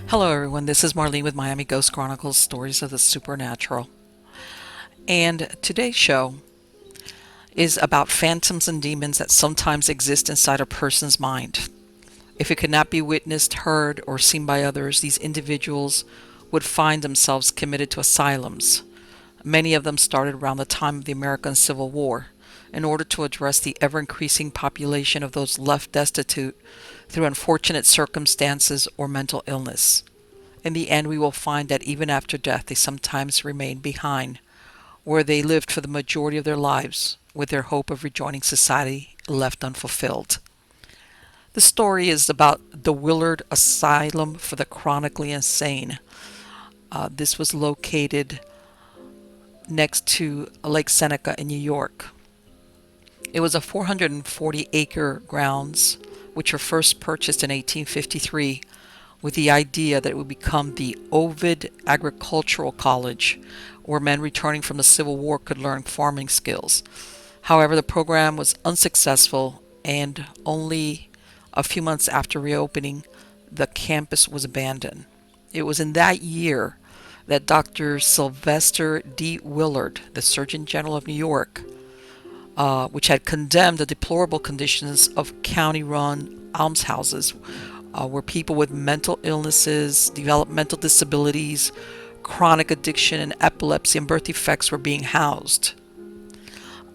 Hello everyone, this is Marlene with Miami Ghost Chronicles, Stories of the Supernatural. And today's show is about phantoms and demons that sometimes exist inside a person's mind. If it could not be witnessed, heard, or seen by others, these individuals would find themselves committed to asylums. Many of them started around the time of the American Civil War in order to address the ever-increasing population of those left destitute through unfortunate circumstances or mental illness. In the end, we will find that even after death, they sometimes remain behind, where they lived for the majority of their lives, with their hope of rejoining society left unfulfilled. The story is about the Willard Asylum for the Chronically Insane. This was located next to Lake Seneca in New York. It was a 440-acre grounds, which were first purchased in 1853 with the idea that it would become the Ovid Agricultural College, where men returning from the Civil War could learn farming skills. However, the program was unsuccessful, and only a few months after reopening, the campus was abandoned. It was in that year that Dr. Sylvester D. Willard, the Surgeon General of New York, which had condemned the deplorable conditions of county-run almshouses, where people with mental illnesses, developmental disabilities, chronic addiction, and epilepsy and birth defects were being housed.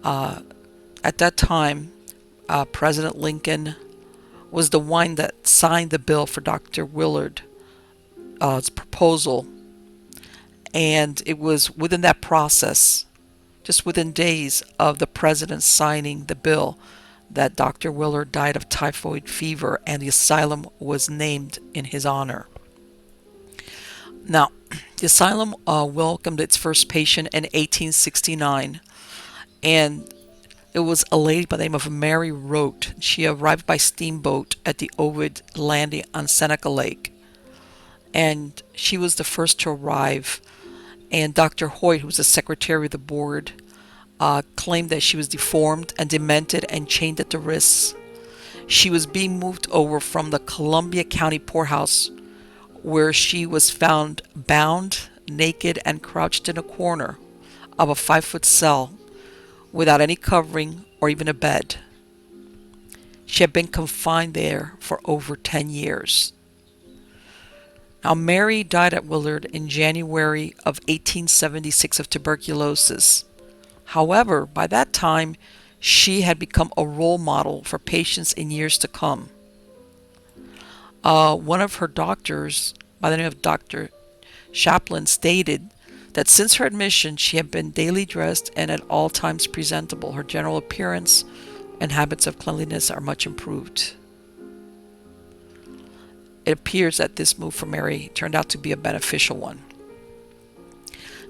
At that time, President Lincoln was the one that signed the bill for Dr. Willard's proposal, and it was within that process, just within days of the president signing the bill, that Dr. Willard died of typhoid fever, and the asylum was named in his honor. Now, the asylum welcomed its first patient in 1869, and it was a lady by the name of Mary Rote. She arrived by steamboat at the Ovid landing on Seneca Lake, and she was the first to arrive. And Dr. Hoyt, who was the secretary of the board, claimed that she was deformed and demented and chained at the wrists. She was being moved over from the Columbia County poorhouse, where she was found bound, naked, and crouched in a corner of a 5-foot cell without any covering or even a bed. She had been confined there for over 10 years. Now, Mary died at Willard in January of 1876 of tuberculosis. However, by that time, she had become a role model for patients in years to come. One of her doctors, by the name of Dr. Chaplin, stated that since her admission, she had been daily dressed and at all times presentable. Her general appearance and habits of cleanliness are much improved. It appears that this move for Mary turned out to be a beneficial one.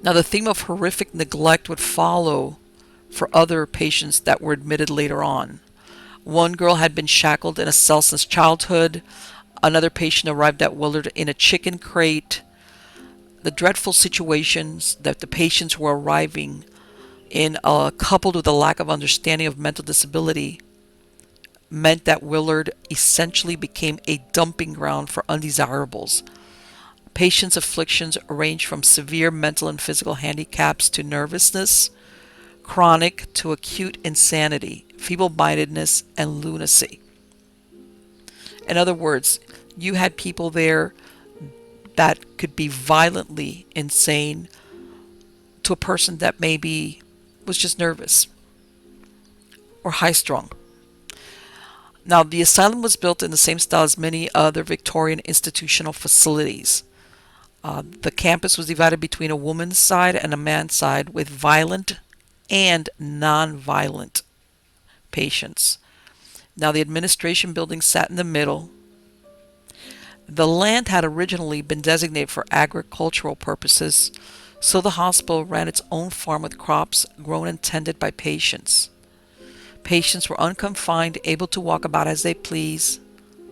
Now, the theme of horrific neglect would follow for other patients that were admitted later on. One girl had been shackled in a cell since childhood. Another patient arrived at Willard in a chicken crate. The dreadful situations that the patients were arriving in, coupled with a lack of understanding of mental disability, meant that Willard essentially became a dumping ground for undesirables. Patients' afflictions ranged from severe mental and physical handicaps to nervousness, chronic to acute insanity, feeble-mindedness, and lunacy. In other words, you had people there that could be violently insane to a person that maybe was just nervous or high-strung. Now, the asylum was built in the same style as many other Victorian institutional facilities. The campus was divided between a woman's side and a man's side, with violent and non-violent patients. Now, the administration building sat in the middle. The land had originally been designated for agricultural purposes, so the hospital ran its own farm with crops grown and tended by patients. Patients were unconfined, able to walk about as they please,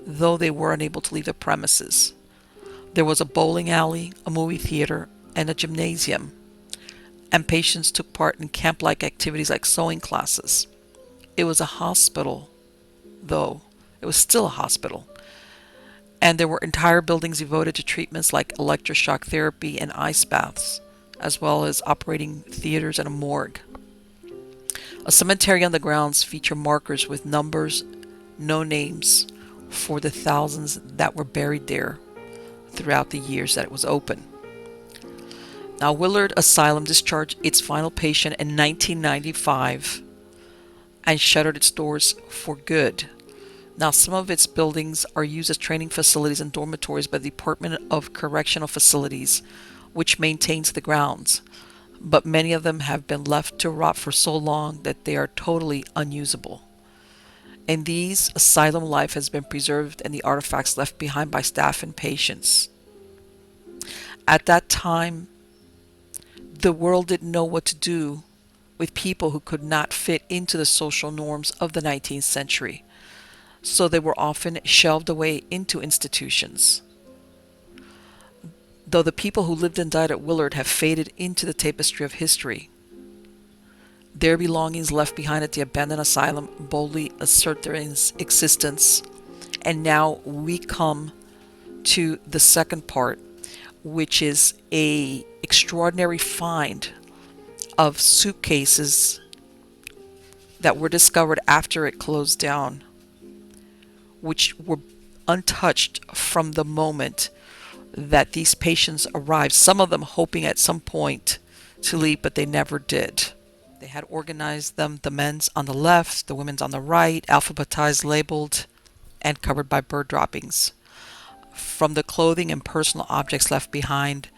though they were unable to leave the premises. There was a bowling alley, a movie theater, and a gymnasium, and patients took part in camp-like activities like sewing classes. It was a hospital, though. It was still a hospital. And there were entire buildings devoted to treatments like electroshock therapy and ice baths, as well as operating theaters and a morgue. A cemetery on the grounds featured markers with numbers, no names, for the thousands that were buried there throughout the years that it was open. Now, Willard Asylum discharged its final patient in 1995 and shuttered its doors for good. Now, some of its buildings are used as training facilities and dormitories by the Department of Correctional Facilities, which maintains the grounds, but many of them have been left to rot for so long that they are totally unusable. In these, asylum life has been preserved and the artifacts left behind by staff and patients. At that time, the world didn't know what to do with people who could not fit into the social norms of the 19th century, so they were often shelved away into institutions. Though the people who lived and died at Willard have faded into the tapestry of history, their belongings left behind at the abandoned asylum boldly assert their existence. And now we come to the second part, which is a extraordinary find of suitcases that were discovered after it closed down, which were untouched from the moment that these patients arrived, some of them hoping at some point to leave, but they never did. They had organized them, the men's on the left, the women's on the right, alphabetized, labeled, and covered by bird droppings. From the clothing and personal objects left behind,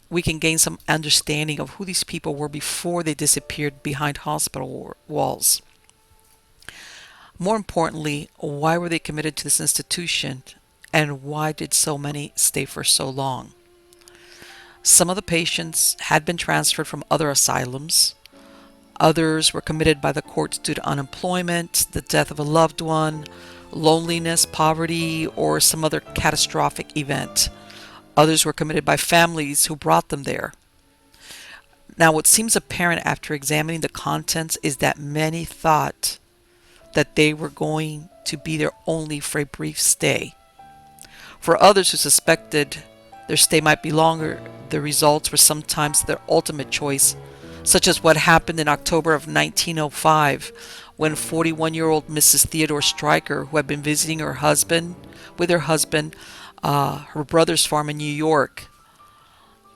we can gain some understanding of who these people were before they disappeared behind hospital walls. More importantly, why were they committed to this institution, and why did so many stay for so long? Some of the patients had been transferred from other asylums. Others were committed by the courts due to unemployment, the death of a loved one, loneliness, poverty, or some other catastrophic event. Others were committed by families who brought them there. Now, what seems apparent after examining the contents is that many thought that they were going to be there only for a brief stay. For others who suspected their stay might be longer, the results were sometimes their ultimate choice, such as what happened in October of 1905 when 41-year-old Mrs. Theodore Stryker, who had been visiting her husband, her brother's farm in New York,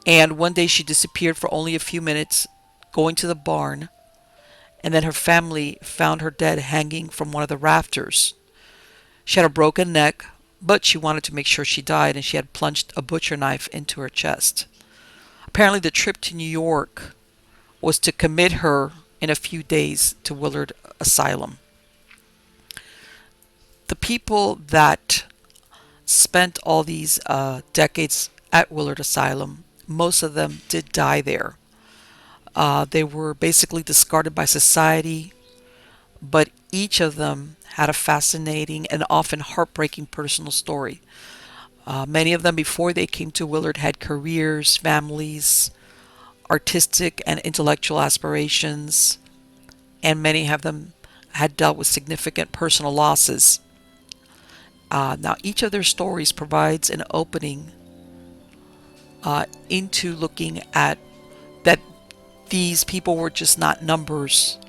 and one day she disappeared for only a few minutes, going to the barn, and then her family found her dead hanging from one of the rafters. She had a broken neck, but she wanted to make sure she died, and she had plunged a butcher knife into her chest. Apparently the trip to New York was to commit her in a few days to Willard Asylum. The people that spent all these decades at Willard Asylum, most of them did die there. They were basically discarded by society, but each of them had a fascinating and often heartbreaking personal story. Many of them, before they came to Willard, had careers, families, artistic and intellectual aspirations, and many of them had dealt with significant personal losses. Now, each of their stories provides an opening into looking at that these people were just not numbers,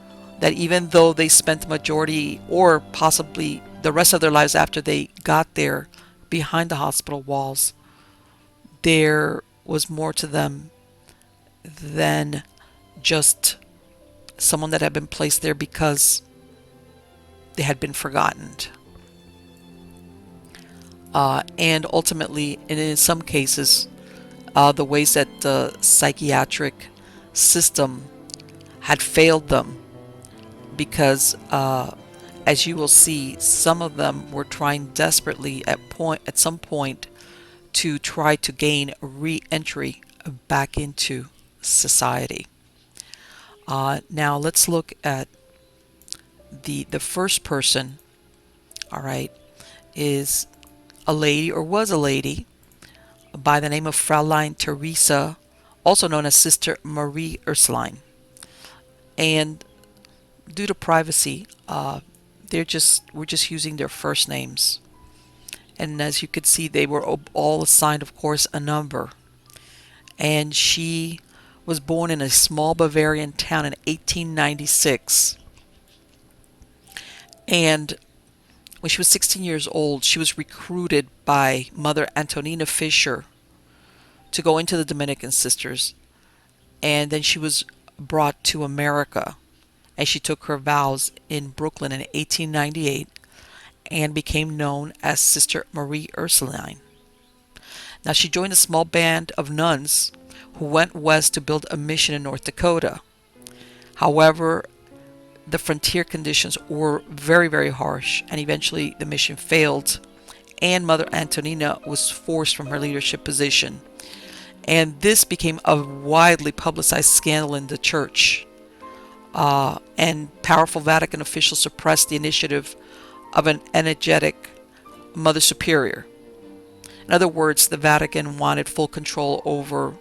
that even though they spent the majority or possibly the rest of their lives after they got there behind the hospital walls, there was more to them than just someone that had been placed there because they had been forgotten. And ultimately, and in some cases, the ways that the psychiatric system had failed them, because as you will see, some of them were trying desperately at some point to try to gain re-entry back into society. Now let's look at the first person. All right, is a lady, or was a lady, by the name of Fraulein Teresa, also known as Sister Marie Ursuline. And due to privacy, we're just using their first names. And as you could see, they were all assigned, of course, a number. And she was born in a small Bavarian town in 1896. And when she was 16 years old, she was recruited by Mother Antonina Fisher to go into the Dominican Sisters. And then she was brought to America, and she took her vows in Brooklyn in 1898 and became known as Sister Marie Ursuline. Now, she joined a small band of nuns who went west to build a mission in North Dakota. However, the frontier conditions were very, very harsh, and eventually the mission failed, and Mother Antonina was forced from her leadership position. And this became a widely publicized scandal in the church. And powerful Vatican officials suppressed the initiative of an energetic Mother Superior. In other words, the Vatican wanted full control over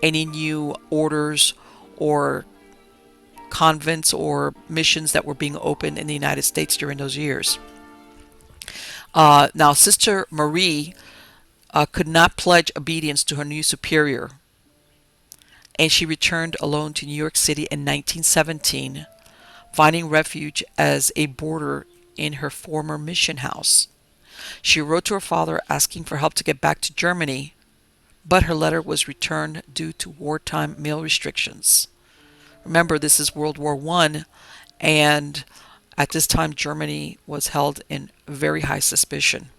any new orders or convents or missions that were being opened in the United States during those years. Now, Sister Marie could not pledge obedience to her new superior, and she returned alone to New York City in 1917, finding refuge as a boarder in her former mission house. She wrote to her father asking for help to get back to Germany, but her letter was returned due to wartime mail restrictions. Remember, this is World War I, and at this time Germany was held in very high suspicion.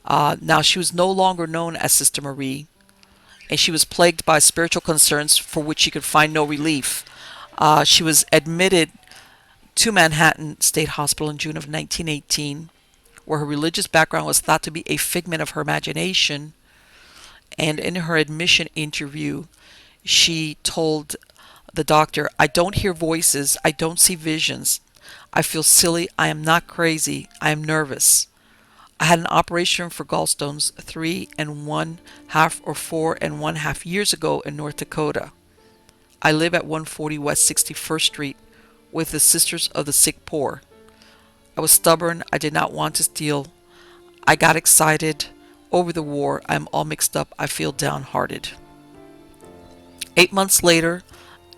Now, she was no longer known as Sister Marie, and she was plagued by spiritual concerns for which she could find no relief. She was admitted to Manhattan State Hospital in June of 1918, where her religious background was thought to be a figment of her imagination. And in her admission interview, she told the doctor, "I don't hear voices, I don't see visions. I feel silly, I am not crazy, I am nervous. I had an operation for gallstones 3 1/2 or 4 1/2 years ago in North Dakota. I live at 140 West 61st Street with the Sisters of the Sick Poor. I was stubborn, I did not want to steal. I got excited over the war, I'm all mixed up, I feel downhearted." 8 months later,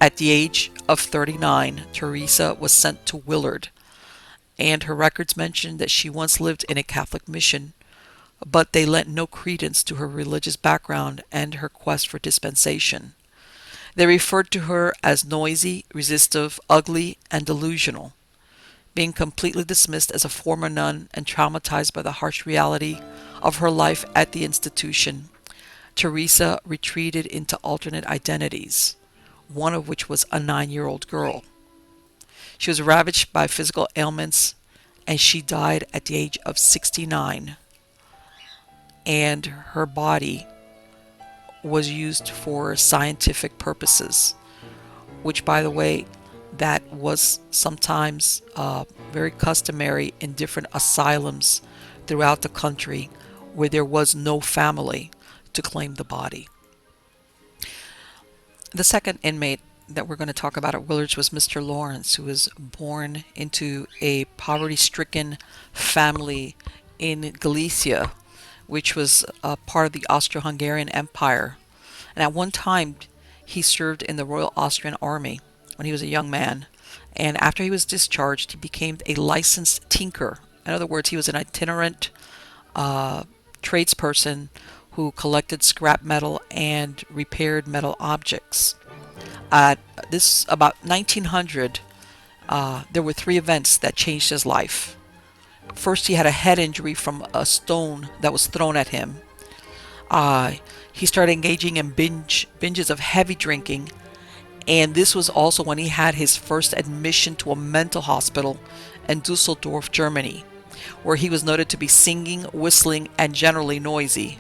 at the age of 39, Teresa was sent to Willard, and her records mention that she once lived in a Catholic mission, but they lent no credence to her religious background and her quest for dispensation. They referred to her as noisy, resistive, ugly, and delusional. Being completely dismissed as a former nun and traumatized by the harsh reality of her life at the institution, Teresa retreated into alternate identities, one of which was a 9-year-old girl. She was ravaged by physical ailments, and she died at the age of 69. And her body was used for scientific purposes, which, by the way, that was sometimes very customary in different asylums throughout the country where there was no family to claim the body. The second inmate that we're going to talk about at Willard's was Mr. Lawrence, who was born into a poverty-stricken family in Galicia, which was part of the Austro-Hungarian Empire. And at one time, he served in the Royal Austrian Army when he was a young man. And after he was discharged, he became a licensed tinker. In other words, he was an itinerant tradesperson who collected scrap metal and repaired metal objects. This about 1900, there were 3 events that changed his life. First, he had a head injury from a stone that was thrown at him. He started engaging in binges of heavy drinking, and this was also when he had his first admission to a mental hospital in Dusseldorf, Germany, where he was noted to be singing, whistling, and generally noisy.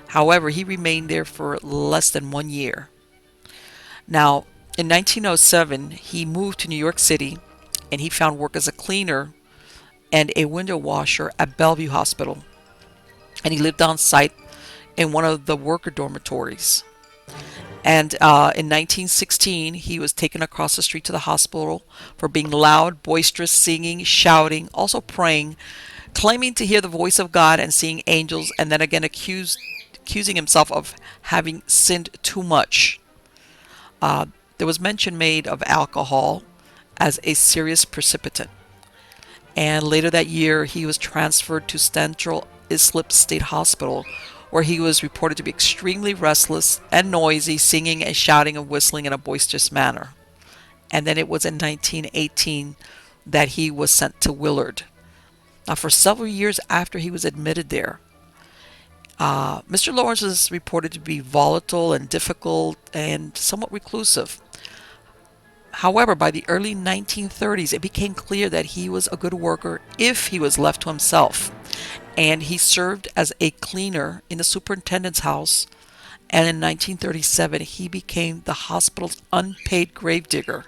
However, he remained there for less than 1 year. Now, in 1907, he moved to New York City, and he found work as a cleaner and a window washer at Bellevue Hospital. And he lived on site in one of the worker dormitories. And in 1916, he was taken across the street to the hospital for being loud, boisterous, singing, shouting, also praying claiming to hear the voice of God and seeing angels, and then again accusing himself of having sinned too much. There was mention made of alcohol as a serious precipitant. And later that year, he was transferred to Central Islip State Hospital, where he was reported to be extremely restless and noisy, singing and shouting and whistling in a boisterous manner. And then it was in 1918 that he was sent to Willard. Now, for several years after he was admitted there, Mr. Lawrence was reported to be volatile and difficult and somewhat reclusive. However, by the early 1930s, it became clear that he was a good worker if he was left to himself. And he served as a cleaner in the superintendent's house. And in 1937, he became the hospital's unpaid gravedigger.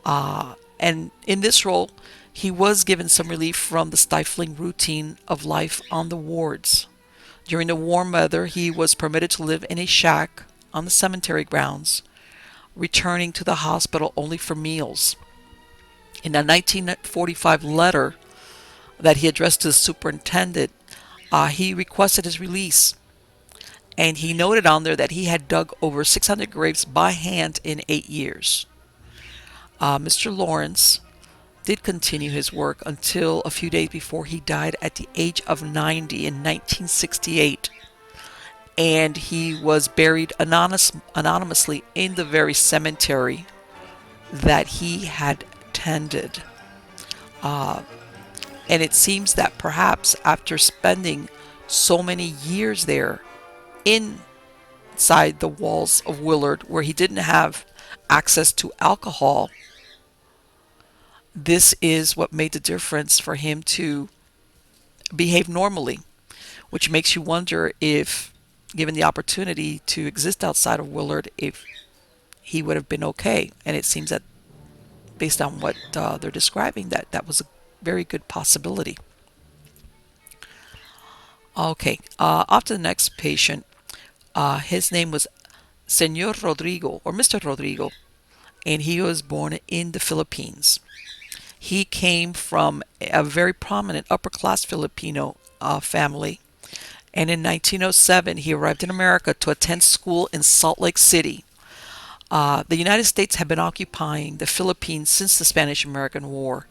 And in this role, he was given some relief from the stifling routine of life on the wards. During the warm weather, he was permitted to live in a shack on the cemetery grounds, returning to the hospital only for meals. In a 1945 letter that he addressed to the superintendent, he requested his release. And he noted on there that he had dug over 600 graves by hand in 8 years. Mr. Lawrence did continue his work until a few days before he died at the age of 90 in 1968. And he was buried anonymously in the very cemetery that he had tended. And it seems that perhaps after spending so many years there inside the walls of Willard, where he didn't have access to alcohol, this is what made the difference for him to behave normally, which makes you wonder if, given the opportunity to exist outside of Willard, if he would have been okay. And it seems that, based on what they're describing, that was a very good possibility. Okay, off to the next patient. His name was Senor Rodrigo, or Mr. Rodrigo, and he was born in the Philippines. He came from a very prominent upper-class Filipino family. And in 1907, he arrived in America to attend school in Salt Lake City. The United States had been occupying the Philippines since the Spanish-American War.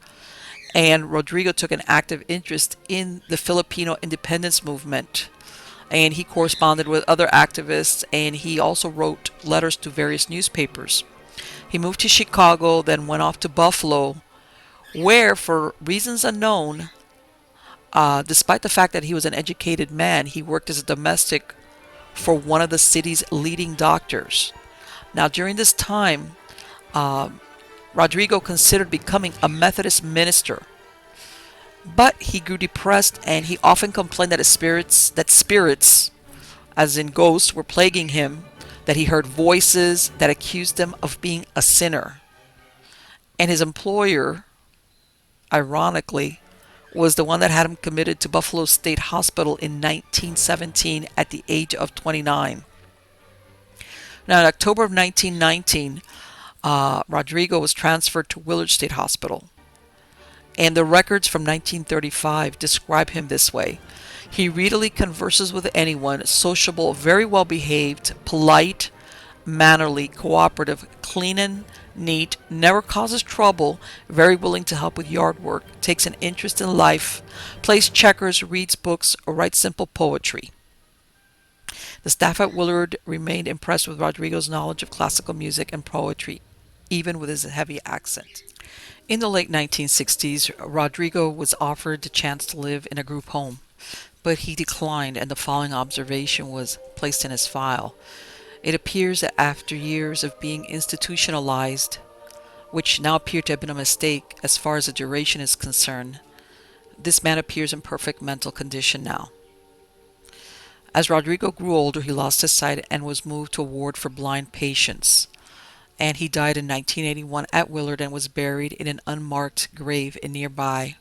And Rodrigo took an active interest in the Filipino independence movement. And he corresponded with other activists, and he also wrote letters to various newspapers. He moved to Chicago, then went off to Buffalo, where, for reasons unknown, despite the fact that he was an educated man, he worked as a domestic for one of the city's leading doctors. Now, during this time, Rodrigo considered becoming a Methodist minister, but he grew depressed, and he often complained that spirits, as in ghosts, were plaguing him, that he heard voices that accused him of being a sinner. And his employer, ironically, was the one that had him committed to Buffalo State Hospital in 1917 at the age of 29. Now, in October of 1919, Rodrigo was transferred to Willard State Hospital. And the records from 1935 describe him this way. He readily converses with anyone, sociable, very well behaved, polite, mannerly, cooperative, clean and neat, never causes trouble, very willing to help with yard work, takes an interest in life, plays checkers, reads books, or writes simple poetry. The staff at Willard remained impressed with Rodrigo's knowledge of classical music and poetry, even with his heavy accent. In the late 1960s, Rodrigo was offered the chance to live in a group home, but he declined, and the following observation was placed in his file. It appears that after years of being institutionalized, which now appear to have been a mistake as far as the duration is concerned, this man appears in perfect mental condition now. As Rodrigo grew older, he lost his sight and was moved to a ward for blind patients. And he died in 1981 at Willard and was buried in an unmarked grave in nearby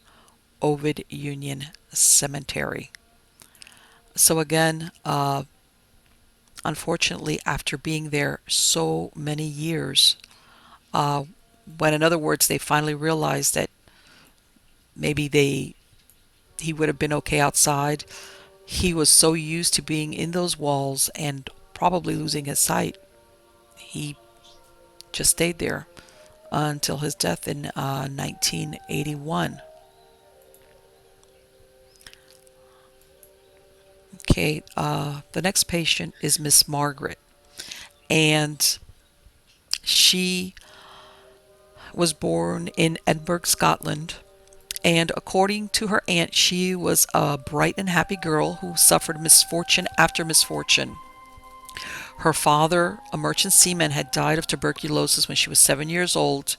Ovid Union Cemetery. So again, unfortunately, after being there so many years, when in other words they finally realized that maybe they he would have been okay outside. He was so used to being in those walls and probably losing his sight. He just stayed there until his death in 1981. Okay, the next patient is Miss Margaret, and she was born in Edinburgh, Scotland. And according to her aunt, she was a bright and happy girl who suffered misfortune after misfortune. Her father, a merchant seaman, had died of tuberculosis when she was 7 years old,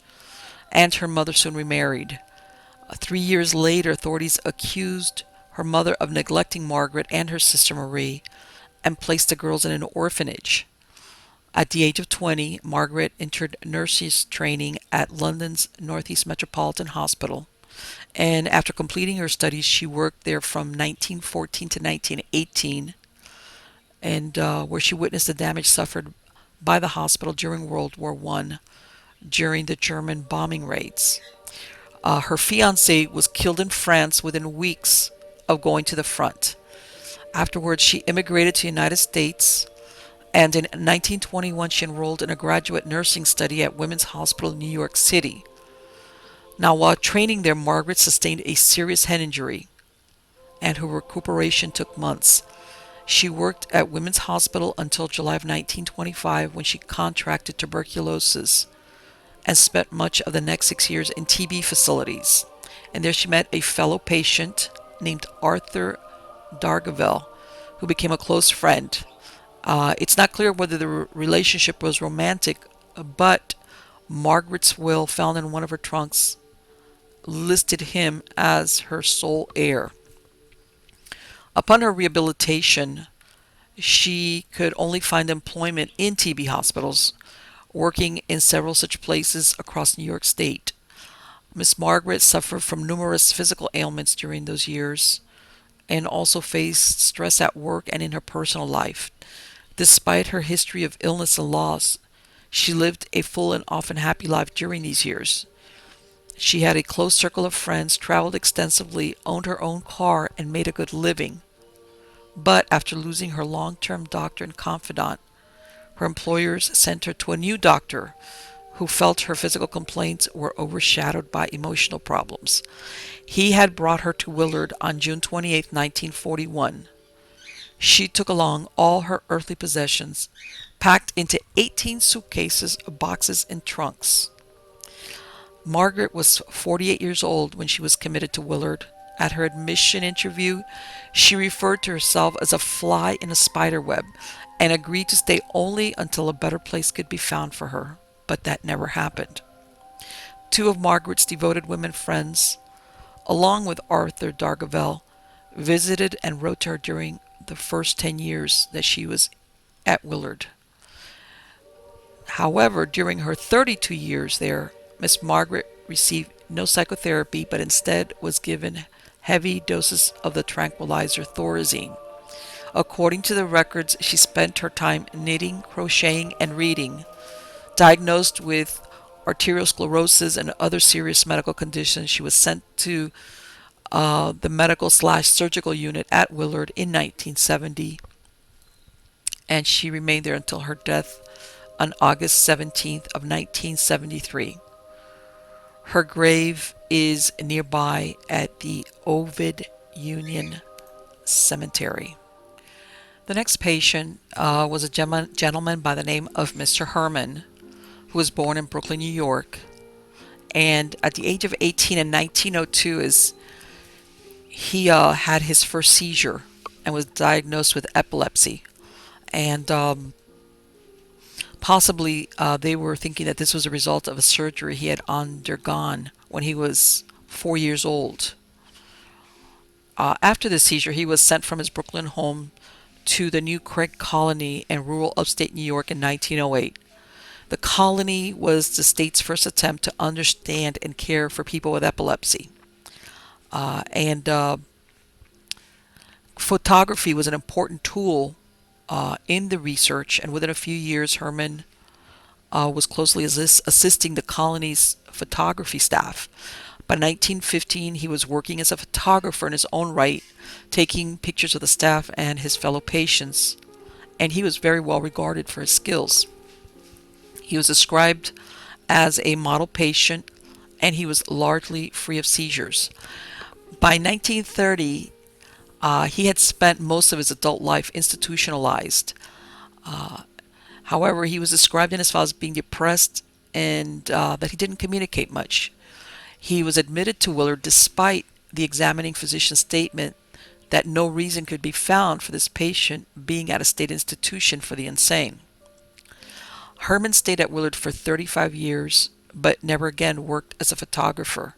and her mother soon remarried. 3 years later, authorities accused her mother of neglecting Margaret and her sister Marie and placed the girls in an orphanage. At the age of 20, Margaret entered nurses training at London's Northeast Metropolitan Hospital. And after completing her studies, she worked there from 1914 to 1918, and where she witnessed the damage suffered by the hospital during World War I during the German bombing raids. Her fiancé was killed in France within weeks of going to the front. Afterwards, she immigrated to the United States, and in 1921 she enrolled in a graduate nursing study at Women's Hospital in New York City. Now, while training there, Margaret sustained a serious head injury, and her recuperation took months. She worked at Women's Hospital until July of 1925, when she contracted tuberculosis and spent much of the next 6 years in TB facilities. And there she met a fellow patient named Arthur Dargaville, who became a close friend. It's not clear whether the relationship was romantic, but Margaret's will, found in one of her trunks, listed him as her sole heir. Upon her rehabilitation, she could only find employment in TB hospitals, working in several such places across New York State. Miss Margaret suffered from numerous physical ailments during those years and also faced stress at work and in her personal life. Despite her history of illness and loss, she lived a full and often happy life during these years. She had a close circle of friends, traveled extensively, owned her own car, and made a good living. But after losing her long-term doctor and confidant, her employers sent her to a new doctor who felt her physical complaints were overshadowed by emotional problems. He had brought her to Willard on June 28, 1941. She took along all her earthly possessions, packed into 18 suitcases, boxes, and trunks. Margaret was 48 years old when she was committed to Willard. At her admission interview, she referred to herself as a fly in a spider web and agreed to stay only until a better place could be found for her, but that never happened. Two of Margaret's devoted women friends, along with Arthur Dargaville, visited and wrote to her during the first 10 years that she was at Willard. However, during her 32 years there, Miss Margaret received no psychotherapy, but instead was given heavy doses of the tranquilizer Thorazine. According to the records, she spent her time knitting, crocheting, and reading. Diagnosed with arteriosclerosis and other serious medical conditions, she was sent to the medical/surgical unit at Willard in 1970, and she remained there until her death on August 17th of 1973. Her grave is nearby at the Ovid Union Cemetery. The next patient was a gentleman by the name of Mr. Herman, who was born in Brooklyn, New York. And at the age of 18 in 1902, he had his first seizure and was diagnosed with epilepsy. And possibly they were thinking that this was a result of a surgery he had undergone when he was 4 years old. After the seizure, he was sent from his Brooklyn home to the New Craig Colony in rural upstate New York in 1908. The colony was the state's first attempt to understand and care for people with epilepsy. And photography was an important tool in the research, and within a few years, Herman was closely assisting the colony's photography staff. By 1915, he was working as a photographer in his own right, taking pictures of the staff and his fellow patients, and he was very well regarded for his skills. He was described as a model patient, and he was largely free of seizures. By 1930, he had spent most of his adult life institutionalized. However, he was described in his files as being depressed and that he didn't communicate much. He was admitted to Willard despite the examining physician's statement that no reason could be found for this patient being at a state institution for the insane. Herman stayed at Willard for 35 years, but never again worked as a photographer.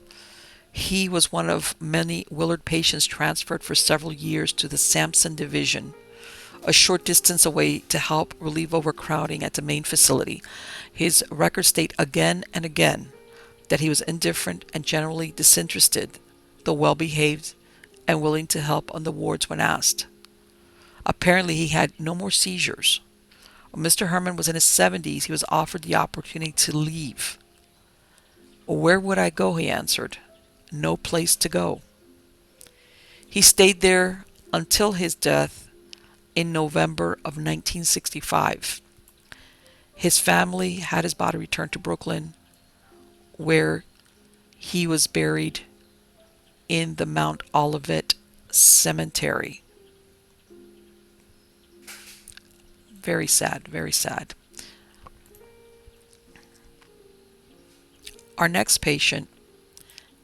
He was one of many Willard patients transferred for several years to the Sampson Division, a short distance away, to help relieve overcrowding at the main facility. His records state again and again that he was indifferent and generally disinterested, though well-behaved and willing to help on the wards when asked. Apparently, he had no more seizures. When Mr. Herman was in his 70s, he was offered the opportunity to leave. "Where would I go?" he answered. "No place to go." He stayed there until his death in November of 1965. His family had his body returned to Brooklyn, where he was buried in the Mount Olivet Cemetery. Very sad, very sad. Our next patient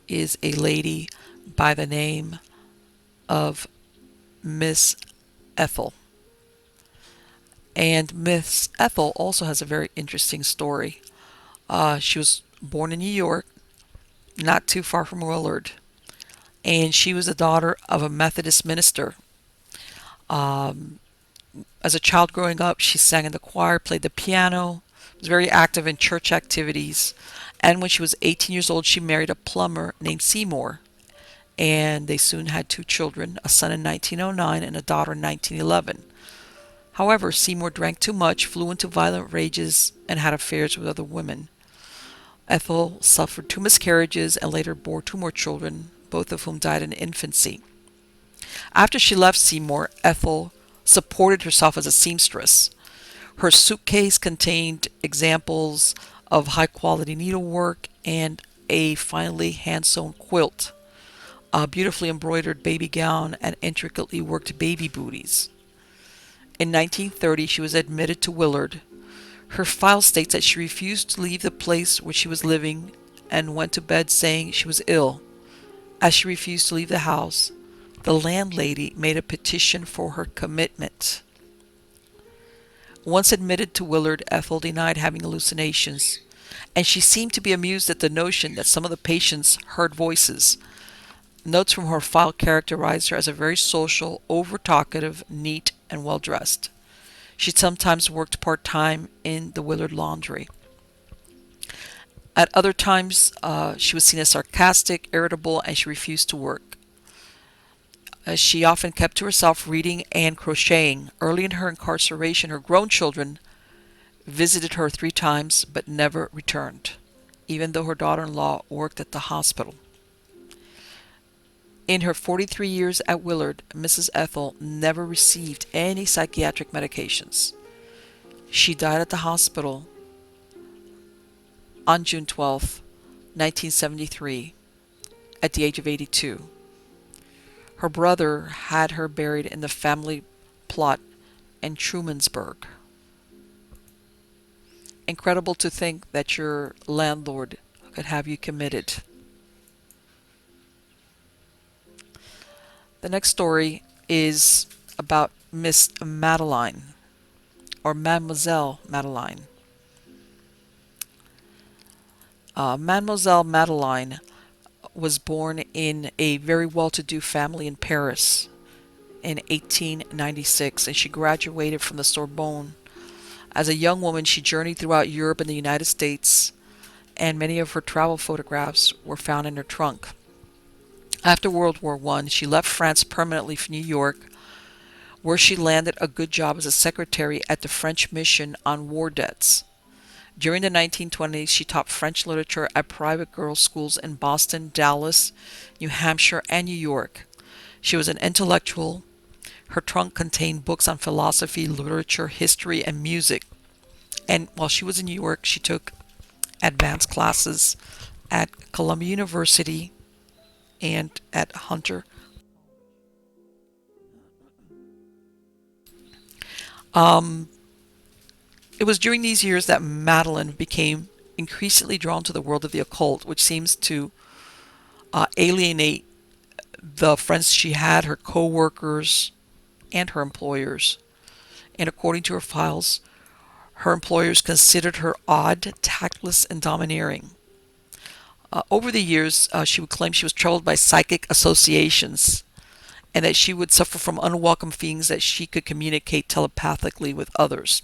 is a lady by the name of Miss Ethel. And Miss Ethel also has a very interesting story. She was born in New York, not too far from Willard, and she was the daughter of a Methodist minister. As a child growing up, she sang in the choir, played the piano, was very active in church activities, and when she was 18 years old, she married a plumber named Seymour, and they soon had 2 children, a son in 1909 and a daughter in 1911. However, Seymour drank too much, flew into violent rages, and had affairs with other women. Ethel suffered 2 miscarriages and later bore 2 more children, both of whom died in infancy. After she left Seymour, Ethel supported herself as a seamstress. Her suitcase contained examples of high-quality needlework and a finely hand-sewn quilt, a beautifully embroidered baby gown, and intricately worked baby booties. In 1930, she was admitted to Willard. Her file states that she refused to leave the place where she was living and went to bed saying she was ill. As she refused to leave the house, the landlady made a petition for her commitment. Once admitted to Willard, Ethel denied having hallucinations, and she seemed to be amused at the notion that some of the patients heard voices. Notes from her file characterized her as a very social, over-talkative, neat, and well-dressed. She sometimes worked part-time in the Willard laundry. At other times, she was seen as sarcastic, irritable, and she refused to work. She often kept to herself reading and crocheting. Early in her incarceration, her grown children visited her 3 times but never returned, even though her daughter-in-law worked at the hospital. In her 43 years at Willard, Mrs. Ethel never received any psychiatric medications. She died at the hospital on June 12, 1973, at the age of 82. Her brother had her buried in the family plot in Trumansburg. Incredible to think that your landlord could have you committed. The next story is about Miss Madeline, or Mademoiselle Madeline. Mademoiselle Madeline was born in a very well-to-do family in Paris in 1896, and she graduated from the Sorbonne. As a young woman, she journeyed throughout Europe and the United States, and many of her travel photographs were found in her trunk. After World War I, she left France permanently for New York, where she landed a good job as a secretary at the French mission on war debts. During the 1920s, she taught French literature at private girls' schools in Boston, Dallas, New Hampshire, and New York. She was an intellectual. Her trunk contained books on philosophy, literature, history, and music. And while she was in New York, she took advanced classes at Columbia University and at Hunter. Um, it was during these years that Madeline became increasingly drawn to the world of the occult, which seems to alienate the friends she had, her co-workers, and her employers. And according to her files, her employers considered her odd, tactless, and domineering. Over the years, she would claim she was troubled by psychic associations and that she would suffer from unwelcome feelings that she could communicate telepathically with others.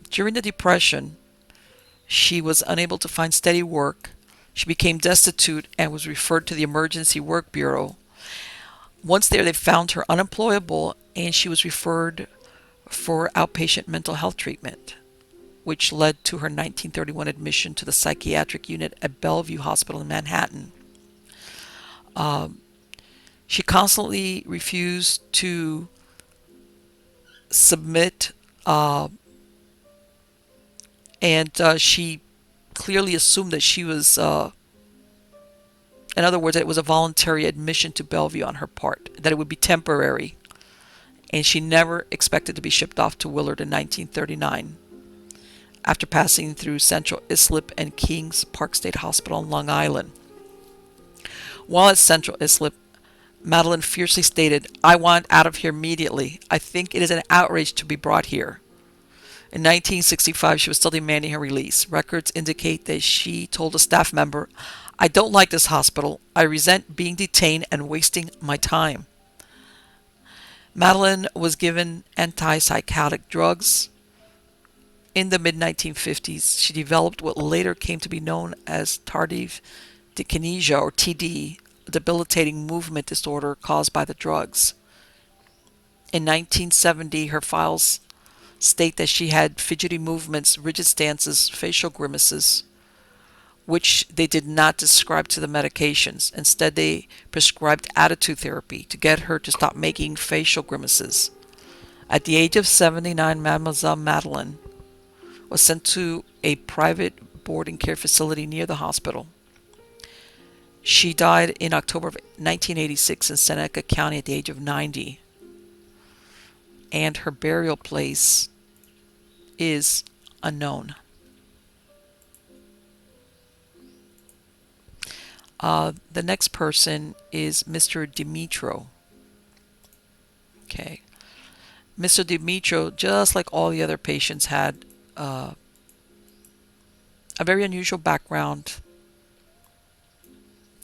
During the Depression, she was unable to find steady work. She became destitute and was referred to the Emergency Work Bureau. Once there, they found her unemployable and she was referred for outpatient mental health treatment, which led to her 1931 admission to the psychiatric unit at Bellevue Hospital in Manhattan. She constantly refused to submit, and she clearly assumed that she was, in other words, that it was a voluntary admission to Bellevue on her part, that it would be temporary, and she never expected to be shipped off to Willard in 1939 after passing through Central Islip and Kings Park State Hospital on Long Island. While at Central Islip, Madeline fiercely stated, "I want out of here immediately. I think it is an outrage to be brought here." In 1965, she was still demanding her release. Records indicate that she told a staff member, "I don't like this hospital. I resent being detained and wasting my time." Madeline was given antipsychotic drugs. In the mid-1950s, she developed what later came to be known as tardive dyskinesia, or TD, a debilitating movement disorder caused by the drugs. In 1970, her files state that she had fidgety movements, rigid stances, facial grimaces, which they did not describe to the medications. Instead, they prescribed attitude therapy to get her to stop making facial grimaces. At the age of 79, Mademoiselle Madeline was sent to a private boarding care facility near the hospital. She died in October of 1986 in Seneca County at the age of 90. And her burial place is unknown. The next person is Mr. Dimitro. Okay. Mr. Dimitro, just like all the other patients, had a very unusual background,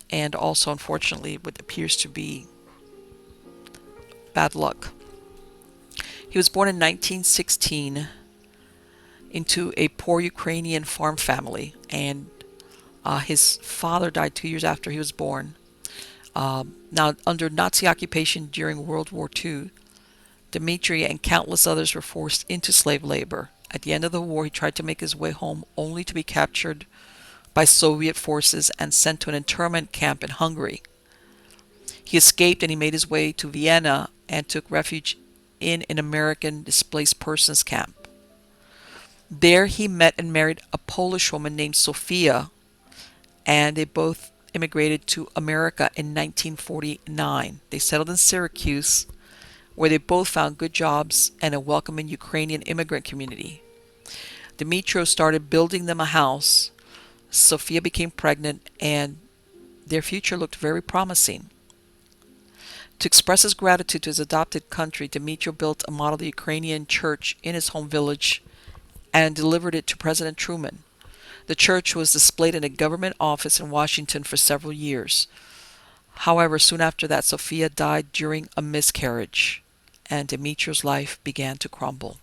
and also, unfortunately, what appears to be bad luck. He was born in 1916 into a poor Ukrainian farm family, and his father died 2 years after he was born. Now, under Nazi occupation during World War II, Dmitry and countless others were forced into slave labor. At the end of the war, he tried to make his way home, only to be captured by Soviet forces and sent to an internment camp in Hungary. He escaped and he made his way to Vienna and took refuge in an American displaced persons camp. There he met and married a Polish woman named Sophia, and they both immigrated to America in 1949. They settled in Syracuse, where they both found good jobs and a welcoming Ukrainian immigrant community. Dmitro started building them a house. Sophia became pregnant, and their future looked very promising. To express his gratitude to his adopted country, Dmitro built a model Ukrainian church in his home village and delivered it to President Truman. The church was displayed in a government office in Washington for several years. However, soon after that, Sophia died during a miscarriage, and Dmitro's life began to crumble.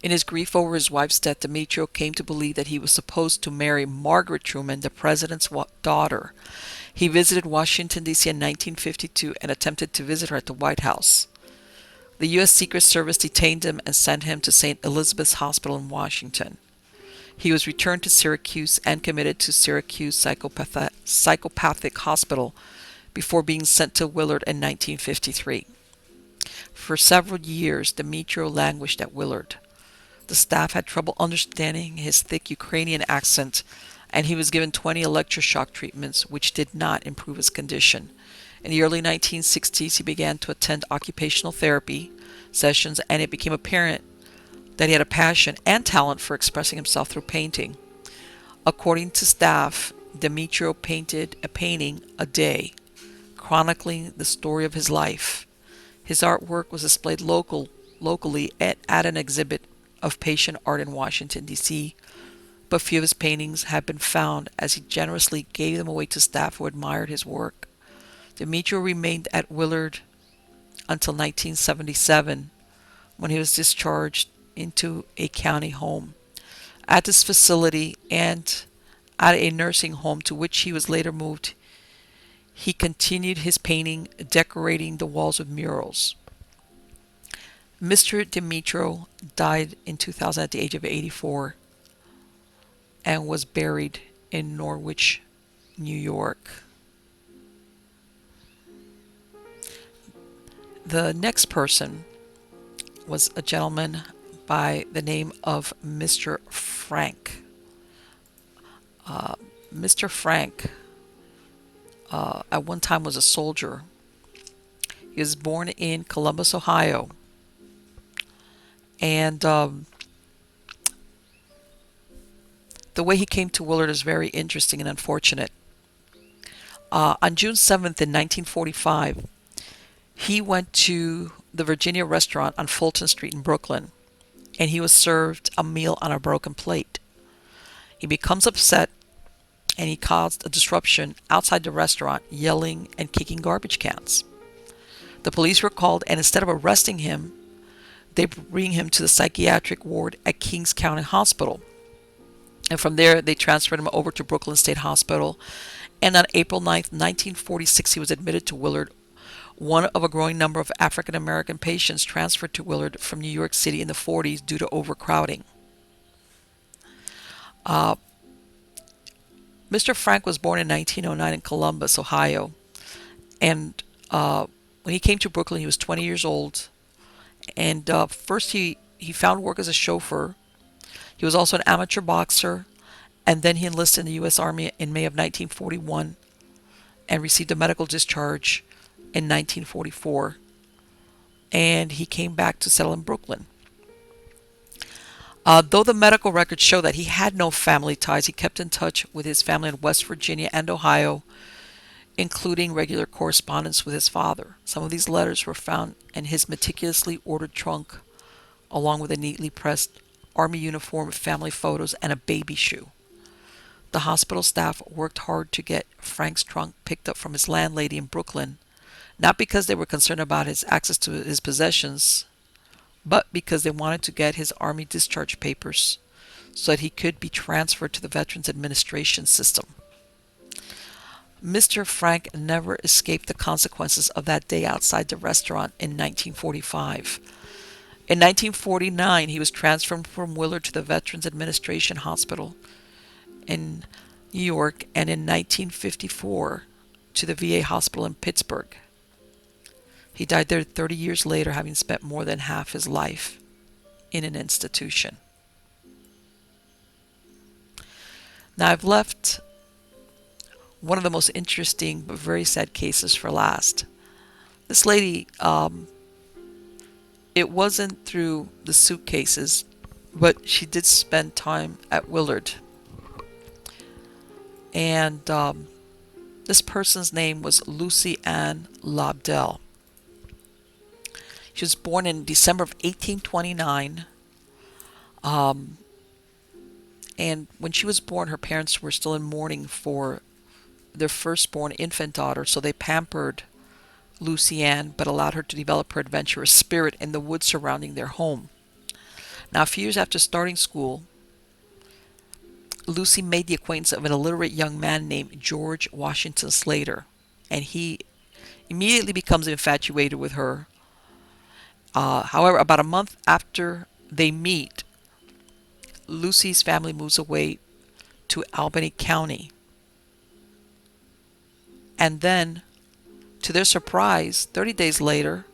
In his grief over his wife's death, Dmitro came to believe that he was supposed to marry Margaret Truman, the president's daughter. He visited Washington, D.C. in 1952 and attempted to visit her at the White House. The U.S. Secret Service detained him and sent him to St. Elizabeth's Hospital in Washington. He was returned to Syracuse and committed to Syracuse Psychopathic Hospital before being sent to Willard in 1953. For several years, Demetrio languished at Willard. The staff had trouble understanding his thick Ukrainian accent, and he was given 20 electroshock treatments, which did not improve his condition. In the early 1960s, he began to attend occupational therapy sessions, and it became apparent that he had a passion and talent for expressing himself through painting. According to staff, Demetrio painted a painting a day, chronicling the story of his life. His artwork was displayed locally at an exhibit of patient art in Washington, D.C., but few of his paintings have been found, as he generously gave them away to staff who admired his work. Demetrio remained at Willard until 1977, when he was discharged into a county home. At this facility and at a nursing home to which he was later moved, he continued his painting, decorating the walls with murals. Mr. Demetrio died in 2000 at the age of 84 and was buried in Norwich, New York. The next person was a gentleman by the name of Mr. Frank. Mr. Frank at one time was a soldier. He was born in Columbus, Ohio. And the way he came to Willard is very interesting and unfortunate. On June 7th in 1945, he went to the Virginia restaurant on Fulton Street in Brooklyn, and he was served a meal on a broken plate. He becomes upset, and he caused a disruption outside the restaurant, yelling and kicking garbage cans. The police were called, and instead of arresting him, they bring him to the psychiatric ward at Kings County Hospital. And from there, they transferred him over to Brooklyn State Hospital. And on April 9th, 1946, he was admitted to Willard, one of a growing number of African American patients transferred to Willard from New York City in the 40s due to overcrowding. Mr. Frank was born in 1909 in Columbus, Ohio. And when he came to Brooklyn, he was 20 years old. And first he found work as a chauffeur. He was also an amateur boxer. And then he enlisted in the U.S. Army in May of 1941 and received a medical discharge in 1944. And he came back to settle in Brooklyn. Though the medical records show that he had no family ties, he kept in touch with his family in West Virginia and Ohio, including regular correspondence with his father. Some of these letters were found in his meticulously ordered trunk, along with a neatly pressed Army uniform, family photos, and a baby shoe. The hospital staff worked hard to get Frank's trunk picked up from his landlady in Brooklyn, not because they were concerned about his access to his possessions, but because they wanted to get his Army discharge papers so that he could be transferred to the Veterans Administration system. Mr. Frank never escaped the consequences of that day outside the restaurant in 1945. In 1949, he was transferred from Willard to the Veterans Administration Hospital in New York, and in 1954 to the VA hospital in Pittsburgh. He died there 30 years later, having spent more than half his life in an institution. Now, I've left one of the most interesting but very sad cases for last. This lady, it wasn't through the suitcases, but she did spend time at Willard. And this person's name was Lucy Ann Lobdell. She was born in December of 1829. And when she was born, her parents were still in mourning for their firstborn infant daughter, so they pampered Lucy Ann, but allowed her to develop her adventurous spirit in the woods surrounding their home. Now, a few years after starting school, Lucy made the acquaintance of an illiterate young man named George Washington Slater, and he immediately becomes infatuated with her. However, about a month after they meet, Lucy's family moves away to Albany County. And then, to their surprise, 30 days later,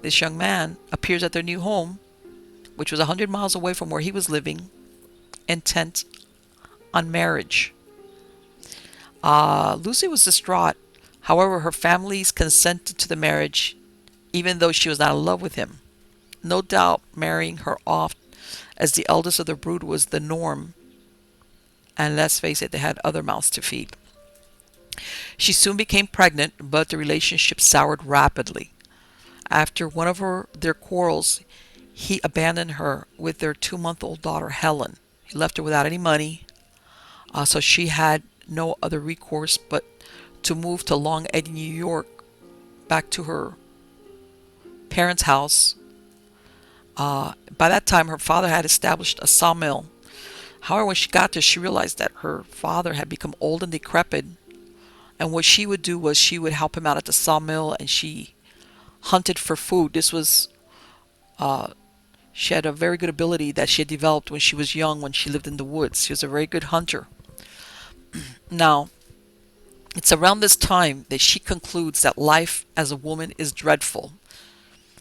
this young man appears at their new home, which was 100 miles away from where he was living, intent on marriage. Lucy was distraught. However, her families consented to the marriage, even though she was not in love with him. No doubt marrying her off as the eldest of the brood was the norm, and let's face it, they had other mouths to feed. She soon became pregnant, but the relationship soured rapidly. After one of their quarrels, he abandoned her with their 2-month-old daughter, Helen. He left her without any money, so she had no other recourse but to move to Long Eddy, New York, back to her parents' house. By that time, her father had established a sawmill. However, when she got there, she realized that her father had become old and decrepit, and what she would do was she would help him out at the sawmill, and she hunted for food. She had a very good ability that she had developed when she was young, when she lived in the woods. She was a very good hunter. Now, it's around this time that she concludes that life as a woman is dreadful.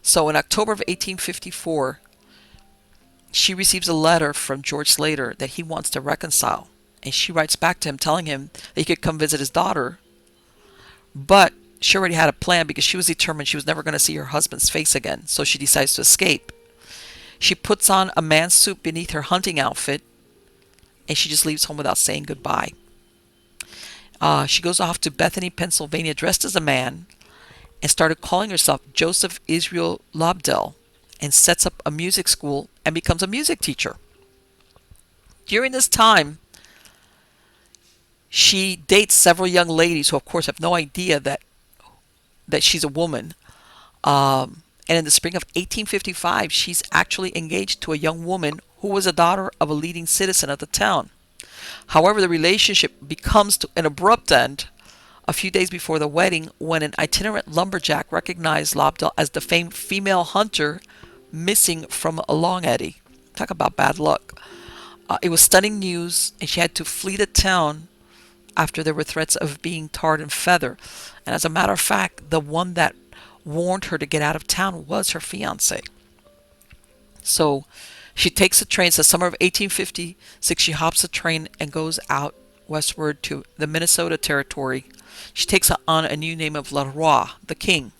So in October of 1854, she receives a letter from George Slater that he wants to reconcile. And she writes back to him telling him that he could come visit his daughter. But she already had a plan because she was determined she was never going to see her husband's face again. So she decides to escape. She puts on a man's suit beneath her hunting outfit, and she just leaves home without saying goodbye. She goes off to Bethany, Pennsylvania, dressed as a man, and started calling herself Joseph Israel Lobdell, and sets up a music school and becomes a music teacher. During this time, she dates several young ladies who, of course, have no idea that she's a woman. And in the spring of 1855, she's actually engaged to a young woman who was a daughter of a leading citizen of the town. However, the relationship becomes to an abrupt end a few days before the wedding, when an itinerant lumberjack recognized Lobdell as the famed female hunter missing from a Long Eddy. Talk about bad luck. It was stunning news, and she had to flee the town after there were threats of being tarred and feathered. And as a matter of fact, the one that warned her to get out of town was her fiance. So she takes a train. It's the summer of 1856. She hops a train and goes out westward to the Minnesota Territory. She takes on a new name of Leroy, the King.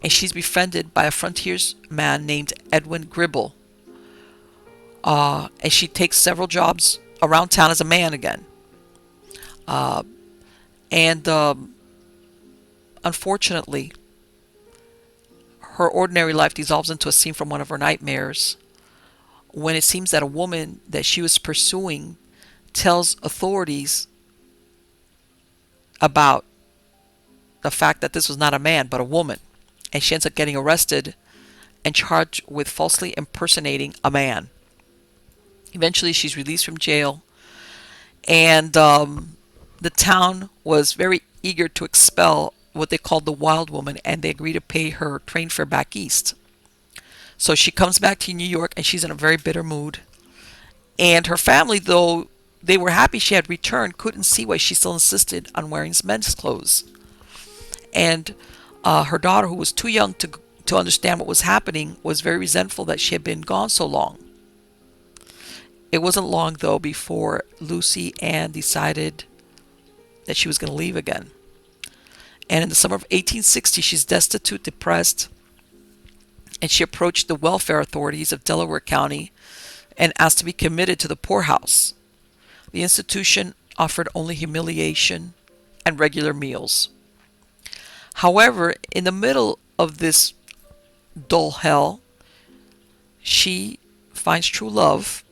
And she's befriended by a frontiersman named Edwin Gribble. And she takes several jobs around town as a man again. Unfortunately, her ordinary life dissolves into a scene from one of her nightmares, when it seems that a woman that she was pursuing tells authorities about the fact that this was not a man but a woman, and she ends up getting arrested and charged with falsely impersonating a man. Eventually she's released from jail, and the town was very eager to expel what they called the wild woman, and they agreed to pay her train fare back east. So she comes back to New York, and she's in a very bitter mood. And her family, though they were happy she had returned, couldn't see why she still insisted on wearing men's clothes. And her daughter, who was too young to understand what was happening, was very resentful that she had been gone so long. It wasn't long, though, before Lucy Ann decided that she was going to leave again. And in the summer of 1860, she's destitute, depressed, and she approached the welfare authorities of Delaware County and asked to be committed to the poorhouse. The institution offered only humiliation and regular meals. However, in the middle of this dull hell, she finds true love.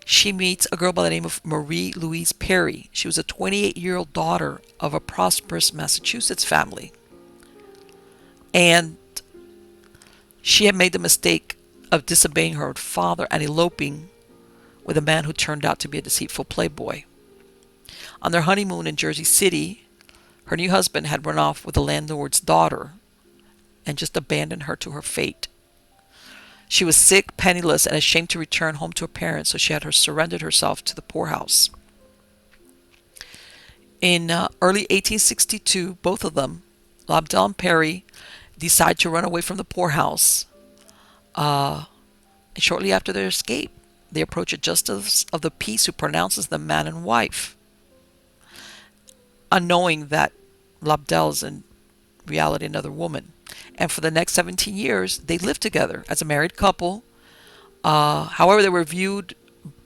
She meets a girl by the name of Marie Louise Perry. She was a 28-year-old daughter of a prosperous Massachusetts family. And she had made the mistake of disobeying her father and eloping with a man who turned out to be a deceitful playboy. On their honeymoon in Jersey City, her new husband had run off with the landlord's daughter, and just abandoned her to her fate. She was sick, penniless, and ashamed to return home to her parents, so she had surrendered herself to the poorhouse. In early 1862, both of them, Lobdell and Perry, decide to run away from the poorhouse. And shortly after their escape, they approach a justice of the peace who pronounces them man and wife, unknowing that Lobdell is in reality another woman. And for the next 17 years, they lived together as a married couple. However, they were viewed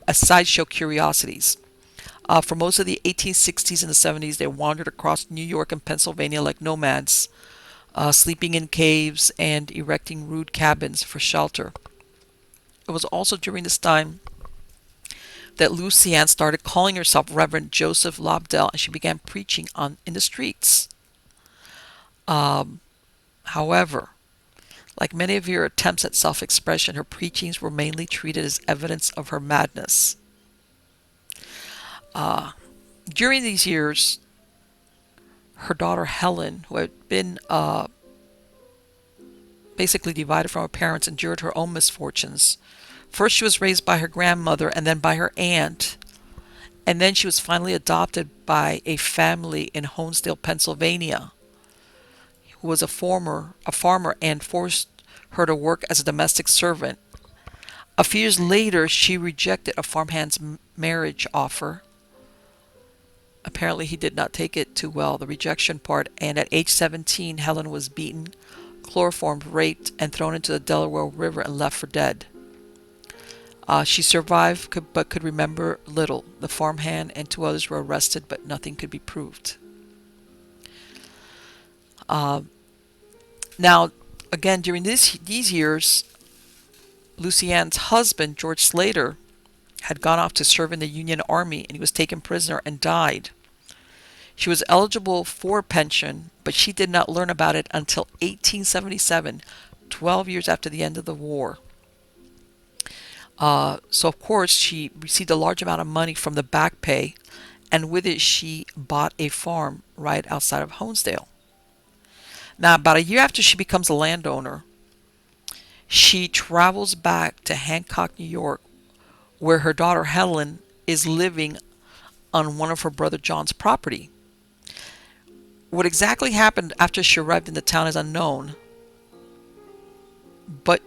as sideshow curiosities. For most of the 1860s and the 70s, they wandered across New York and Pennsylvania like nomads, sleeping in caves and erecting rude cabins for shelter. It was also during this time that Lucy Ann started calling herself Reverend Joseph Lobdell, and she began preaching in the streets. However, like many of her attempts at self-expression, her preachings were mainly treated as evidence of her madness. During these years, her daughter Helen, who had been basically divided from her parents, endured her own misfortunes. First, she was raised by her grandmother and then by her aunt. And then she was finally adopted by a family in Honesdale, Pennsylvania, who was a farmer and forced her to work as a domestic servant. A few years later, she rejected a farmhand's marriage offer. Apparently, he did not take it too well, the rejection part, and at age 17, Helen was beaten, chloroformed, raped, and thrown into the Delaware River and left for dead. She survived but could remember little. The farmhand and 2 others were arrested, but nothing could be proved. Now, again, during these years, Lucy Ann's husband, George Slater, had gone off to serve in the Union Army, and he was taken prisoner and died. She was eligible for a pension, but she did not learn about it until 1877, 12 years after the end of the war. So, of course, she received a large amount of money from the back pay, and with it, she bought a farm right outside of Honesdale. Now, about a year after she becomes a landowner, she travels back to Hancock, New York, where her daughter Helen is living on one of her brother John's property. What exactly happened after she arrived in the town is unknown, but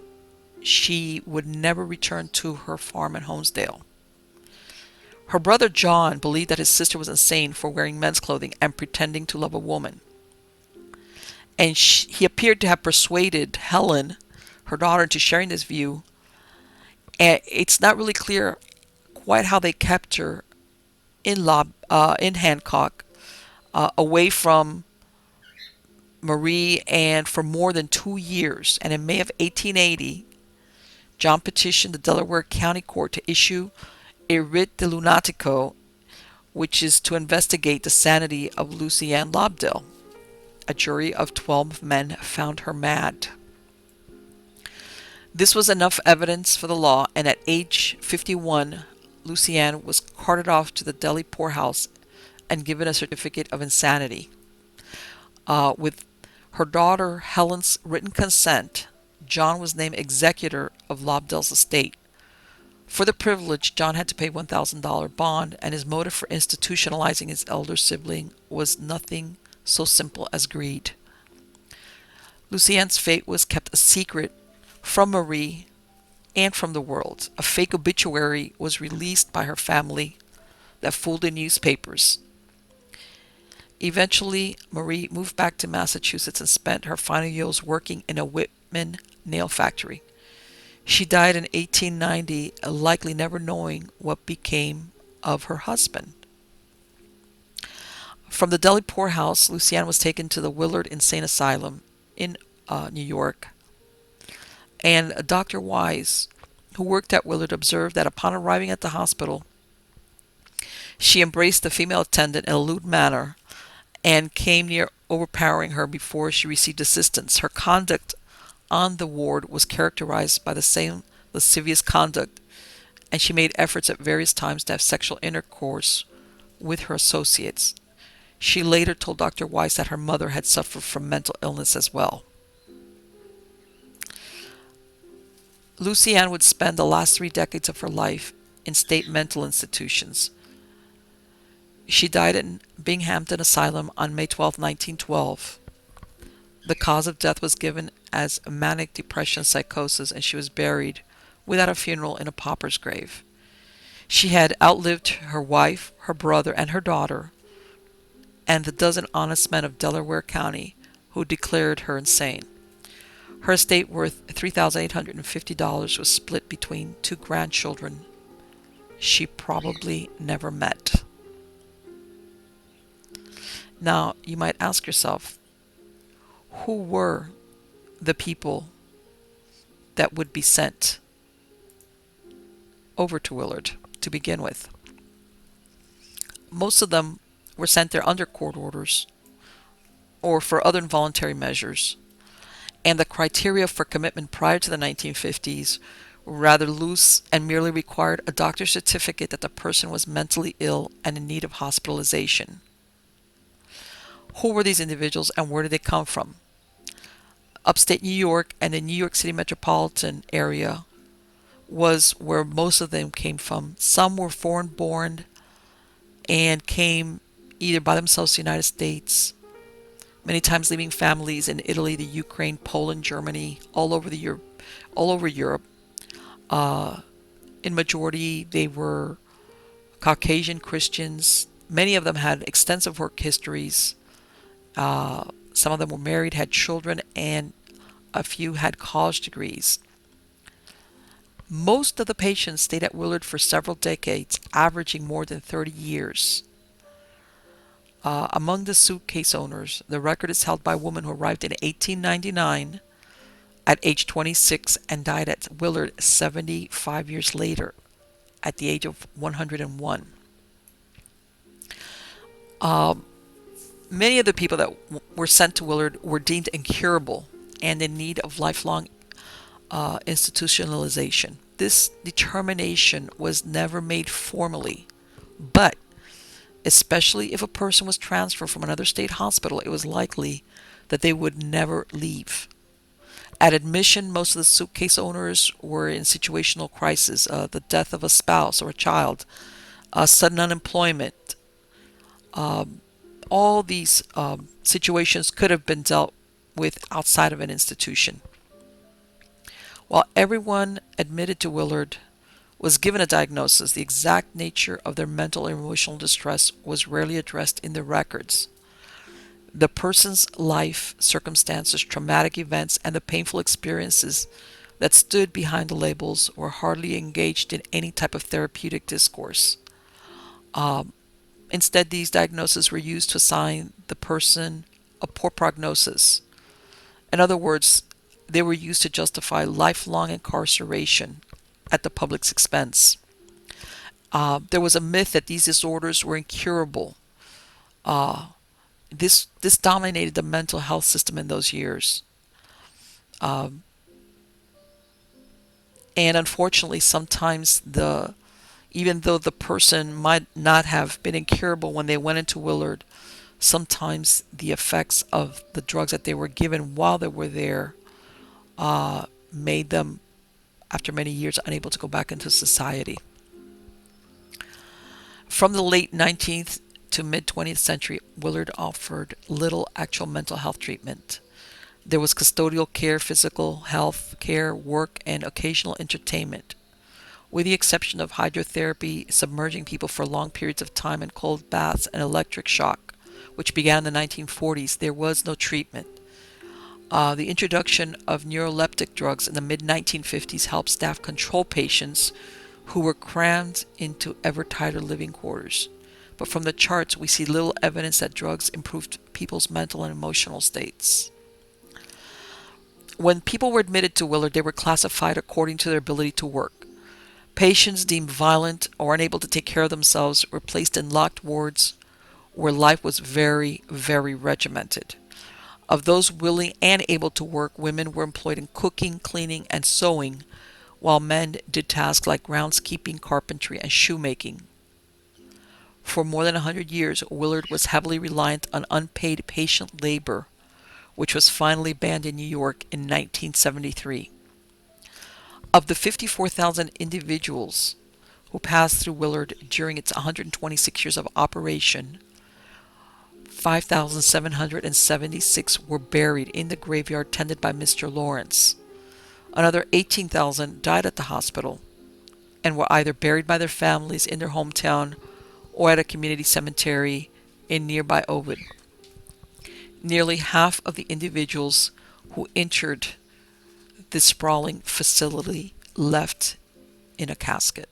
she would never return to her farm in Honesdale. Her brother John believed that his sister was insane for wearing men's clothing and pretending to love a woman. And he appeared to have persuaded Helen, her daughter, into sharing this view. And it's not really clear quite how they kept her in Hancock, away from Marie, and for more than 2 years. And in May of 1880, John petitioned the Delaware County Court to issue a writ de lunatico, which is to investigate the sanity of Lucy Ann Lobdell. A jury of 12 men found her mad. This was enough evidence for the law, and at age 51, Lucy Ann was carted off to the Delhi poorhouse and given a certificate of insanity. With her daughter Helen's written consent, John was named executor of Lobdell's estate. For the privilege, John had to pay $1,000 bond, and his motive for institutionalizing his elder sibling was nothing so simple as greed. Lucy Ann's fate was kept a secret from Marie and from the world. A fake obituary was released by her family that fooled the newspapers. Eventually, Marie moved back to Massachusetts and spent her final years working in a Whitman nail factory. She died in 1890, likely never knowing what became of her husband. From the Delhi poorhouse, Lucy Ann was taken to the Willard Insane Asylum in New York. And Dr. Wise, who worked at Willard, observed that upon arriving at the hospital, she embraced the female attendant in a lewd manner and came near overpowering her before she received assistance. Her conduct on the ward was characterized by the same lascivious conduct, and she made efforts at various times to have sexual intercourse with her associates. She later told Dr. Weiss that her mother had suffered from mental illness as well. Lucy Ann would spend the last 3 decades of her life in state mental institutions. She died in Binghamton Asylum on May 12, 1912. The cause of death was given as manic depression psychosis, and she was buried without a funeral in a pauper's grave. She had outlived her wife, her brother, and her daughter, and the dozen honest men of Delaware County who declared her insane. Her estate, worth $3,850, was split between 2 grandchildren she probably never met. Now, you might ask yourself, who were the people that would be sent over to Willard to begin with? Most of them were sent there under court orders or for other involuntary measures, and the criteria for commitment prior to the 1950s were rather loose and merely required a doctor's certificate that the person was mentally ill and in need of hospitalization. Who were these individuals and where did they come from? Upstate New York and the New York City metropolitan area was where most of them came from. Some were foreign-born and came either by themselves to the United States, many times leaving families in Italy, the Ukraine, Poland, Germany, all over Europe. In majority, they were Caucasian Christians. Many of them had extensive work histories. Some of them were married, had children, and a few had college degrees. Most of the patients stayed at Willard for several decades, averaging more than 30 years. Among the suitcase owners, the record is held by a woman who arrived in 1899 at age 26 and died at Willard 75 years later at the age of 101. Many of the people that were sent to Willard were deemed incurable and in need of lifelong institutionalization. This determination was never made formally, but especially if a person was transferred from another state hospital, it was likely that they would never leave. At admission, most of the suitcase owners were in situational crisis, the death of a spouse or a child, sudden unemployment. All these situations could have been dealt with outside of an institution. While everyone admitted to Willard was given a diagnosis, the exact nature of their mental and emotional distress was rarely addressed in the records. The person's life circumstances, traumatic events, and the painful experiences that stood behind the labels were hardly engaged in any type of therapeutic discourse. Instead, these diagnoses were used to assign the person a poor prognosis. In other words, they were used to justify lifelong incarceration at the public's expense. There was a myth that these disorders were incurable. This dominated the mental health system in those years. And unfortunately, sometimes even though the person might not have been incurable when they went into Willard, sometimes the effects of the drugs that they were given while they were there made them, after many years, unable to go back into society. From the late 19th to mid-20th century, Willard offered little actual mental health treatment. There was custodial care, physical health care, work, and occasional entertainment. With the exception of hydrotherapy, submerging people for long periods of time in cold baths, and electric shock, which began in the 1940s, there was no treatment. The introduction of neuroleptic drugs in the mid-1950s helped staff control patients who were crammed into ever tighter living quarters. But from the charts, we see little evidence that drugs improved people's mental and emotional states. When people were admitted to Willard, they were classified according to their ability to work. Patients deemed violent or unable to take care of themselves were placed in locked wards where life was very, very regimented. Of those willing and able to work, women were employed in cooking, cleaning, and sewing, while men did tasks like groundskeeping, carpentry, and shoemaking. For more than 100 years, Willard was heavily reliant on unpaid patient labor, which was finally banned in New York in 1973. Of the 54,000 individuals who passed through Willard during its 126 years of operation, 5,776 were buried in the graveyard tended by Mr. Lawrence. Another 18,000 died at the hospital and were either buried by their families in their hometown or at a community cemetery in nearby Ovid. Nearly half of the individuals who entered this sprawling facility left in a casket.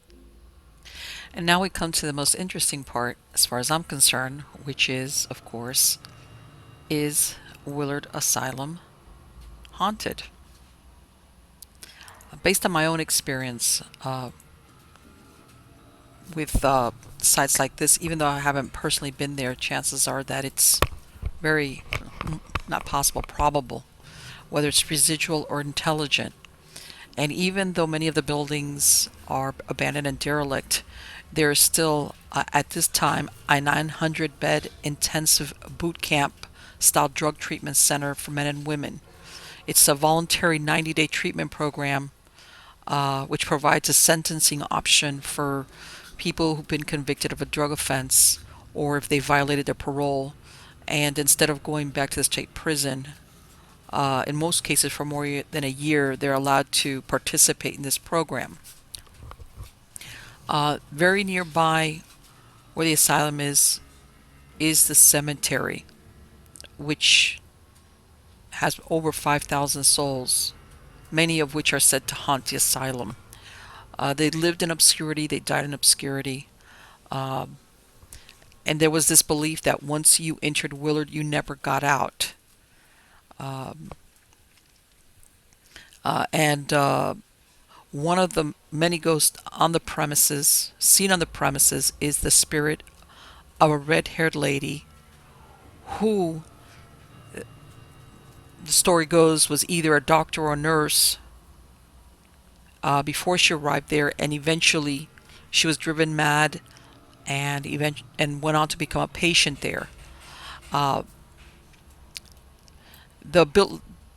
And now we come to the most interesting part, as far as I'm concerned, which is, of course, is Willard Asylum haunted? Based on my own experience with sites like this, even though I haven't personally been there, chances are that it's very, not possible, probable, whether it's residual or intelligent. And even though many of the buildings are abandoned and derelict, there is still, at this time, a 900-bed intensive boot camp style drug treatment center for men and women. It's a voluntary 90-day treatment program which provides a sentencing option for people who've been convicted of a drug offense or if they violated their parole. And instead of going back to the state prison, in most cases for more than a year, they're allowed to participate in this program. Very nearby where the asylum is the cemetery, which has over 5,000 souls, many of which are said to haunt the asylum. They lived in obscurity, they died in obscurity. And there was this belief that once you entered Willard, you never got out. One of the many ghosts on the premises, seen on the premises, is the spirit of a red-haired lady who, the story goes, was either a doctor or a nurse before she arrived there, and eventually she was driven mad and went on to become a patient there.